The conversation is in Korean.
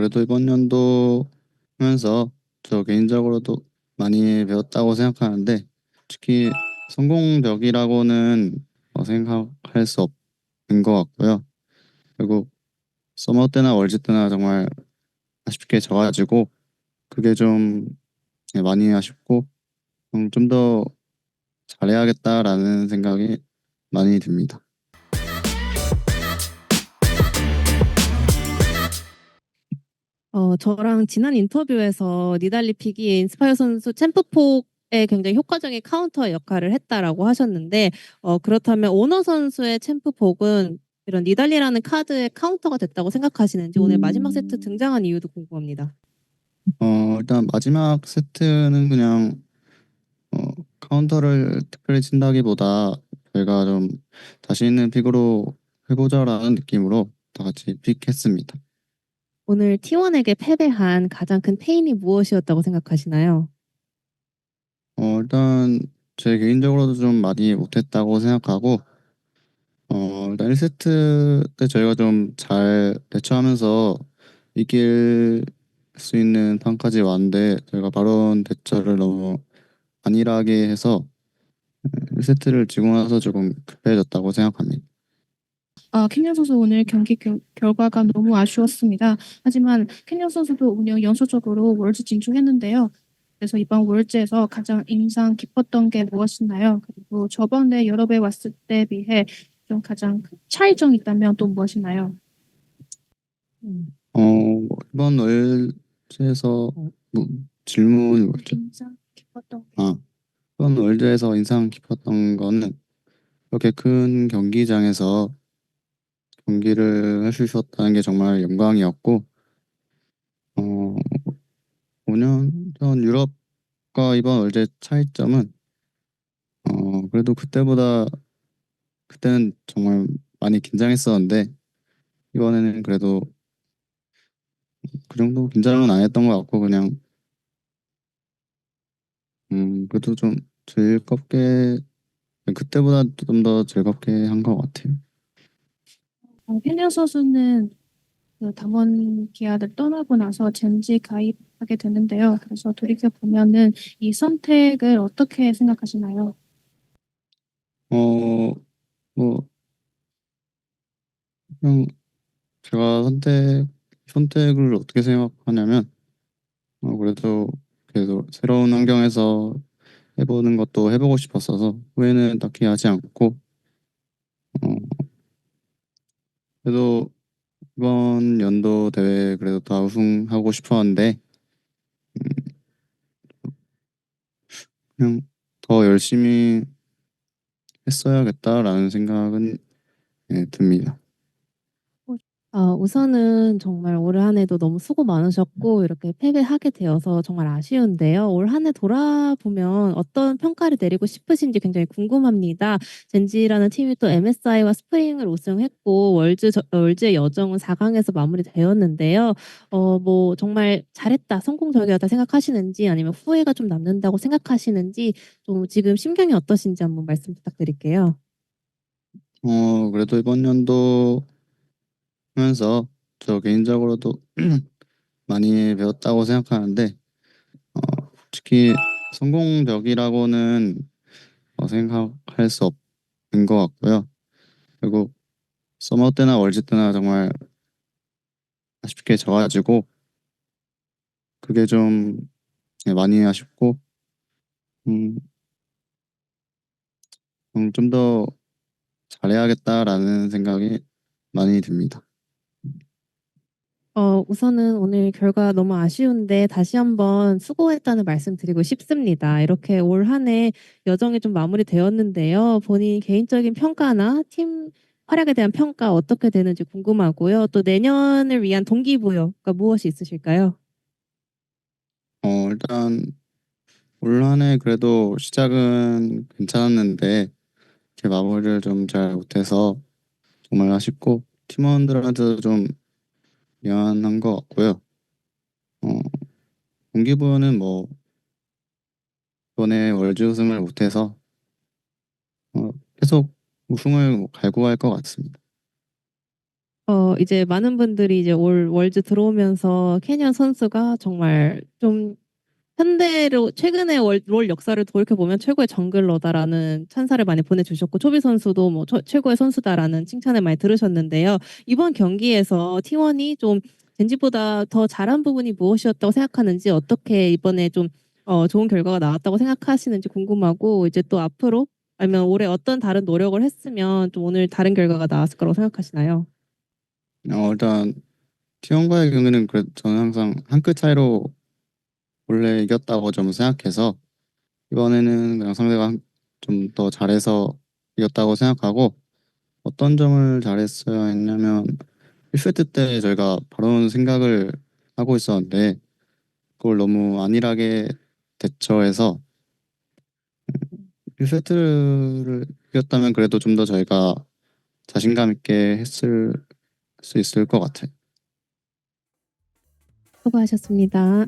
그래도 이번 연도 하면서 저 개인적으로도 많이 배웠다고 생각하는데, 특히 성공적이라고는 생각할 수 없는 것 같고요. 결국 서머 때나 월즈 때나 정말 아쉽게 져가지고 그게 좀 많이 아쉽고 좀 더 잘해야겠다라는 생각이 많이 듭니다. 저랑 지난 인터뷰에서 니달리 피기의 인스파이어 선수 챔프폭에 굉장히 효과적인 카운터 역할을 했다라고 하셨는데, 그렇다면 오너 선수의 챔프폭은 이런 니달리라는 카드의 카운터가 됐다고 생각하시는지 오늘 마지막 세트 등장한 이유도 궁금합니다. 일단 마지막 세트는 그냥 어, 카운터를 특별히 친다기보다 저희가 좀 자신 있는 픽으로 해보자라는 느낌으로 다 같이 픽했습니다. 오늘 T1에게 패배한 가장 큰 페인이 무엇이었다고 생각하시나요? 일단 제 개인적으로도 좀 많이 못했다고 생각하고 일단 1세트 때 저희가 좀 잘 대처하면서 이길 수 있는 판까지 왔는데 저희가 바론 대처를 너무 안일하게 해서 1세트를 지고 나서 조금 급해졌다고 생각합니다. 켄yan 선수 오늘 경기 결과가 너무 아쉬웠습니다. 하지만 켄yan 선수도 오늘 연속적으로 월즈 진출했는데요. 그래서 이번 월즈에서 가장 인상 깊었던 게 무엇이나요? 그리고 저번에 여러 배 왔을 때 비해 좀 가장 큰 차이점이 있다면 또 무엇이나요? 이번 월드에서 뭐, 질문이 뭐였죠? 인상 깊었던 게. 아, 이번 월드에서 인상 깊었던 거는 이렇게 큰 경기장에서 경기를 할 수 있었다는 게 정말 영광이었고, 어, 5년 전 유럽과 이번 월드의 차이점은 그래도 그때는 정말 많이 긴장했었는데 이번에는 그래도 그 정도 긴장은 안 했던 것 같고 그냥 그래도 좀 즐겁게 그때보다 좀 더 즐겁게 한 것 같아요. 켄yan 선수는 그 담원 기아를 떠나고 나서 젠지 가입하게 되는데요. 그래서 돌이켜 보면은 이 선택을 어떻게 생각하시나요? 어, 뭐 그냥 제가 선택을 어떻게 생각하냐면 그래도 새로운 환경에서 해보는 것도 해보고 싶었어서 후회는 딱히 하지 않고 어, 그래도 이번 연도 대회 그래도 다 우승하고 싶었는데 그냥 더 열심히 했어야겠다라는 생각은 듭니다. 우선은 정말 올 한 해도 너무 수고 많으셨고 이렇게 패배하게 되어서 정말 아쉬운데요. 올 한 해 돌아보면 어떤 평가를 내리고 싶으신지 굉장히 궁금합니다. 젠지라는 팀이 또 MSI와 스프링을 우승했고 월즈의 여정은 4강에서 마무리되었는데요. 뭐 정말 잘했다, 성공적이었다 생각하시는지 아니면 후회가 좀 남는다고 생각하시는지 좀 지금 심경이 어떠신지 한번 말씀 부탁드릴게요. 그래도 이번 연도 하면서 저 개인적으로도 많이 배웠다고 생각하는데 어, 특히 성공적이라고는 생각할 수 없는 것 같고요. 결국 서머 때나 월즈 때나 정말 아쉽게 져가지고 그게 좀 많이 아쉽고 음, 좀 더 잘해야겠다라는 생각이 많이 듭니다. 우선은 오늘 결과 너무 아쉬운데 다시 한번 수고했다는 말씀 드리고 싶습니다. 이렇게 올 한 해 여정이 좀 마무리되었는데요. 본인 개인적인 평가나 팀 활약에 대한 평가 어떻게 되는지 궁금하고요. 또 내년을 위한 동기부여가 무엇이 있으실까요? 일단 올 한 해 그래도 시작은 괜찮았는데 제 마무리를 좀 잘 못해서 정말 아쉽고 팀원들한테도 좀 미안한 것 같고요. 어, 동기부여는 뭐 이번에 월드 우승을 못해서 계속 우승을 갈구할 것 같습니다. 이제 많은 분들이 이제 올 월즈 들어오면서 캐년 선수가 정말 좀 현대로 최근의 롤 역사를 돌이켜보면 최고의 정글러다라는 찬사를 많이 보내주셨고 초비 선수도 뭐 최고의 선수다라는 칭찬을 많이 들으셨는데요. 이번 경기에서 T1이 좀 젠지보다 더 잘한 부분이 무엇이었다고 생각하는지 어떻게 이번에 좀 좋은 결과가 나왔다고 생각하시는지 궁금하고 이제 또 앞으로 아니면 올해 어떤 다른 노력을 했으면 좀 오늘 다른 결과가 나왔을 거라고 생각하시나요? 일단 T1과의 경우는 저는 항상 한 끗 차이로 원래 이겼다고 좀 생각해서 이번에는 그냥 상대가 좀 더 잘해서 이겼다고 생각하고 어떤 점을 잘했어야 했냐면 1세트 때 저희가 바로 생각을 하고 있었는데 그걸 너무 안일하게 대처해서 1세트를 이겼다면 그래도 좀 더 저희가 자신감 있게 했을 수 있을 것 같아요. 수고하셨습니다.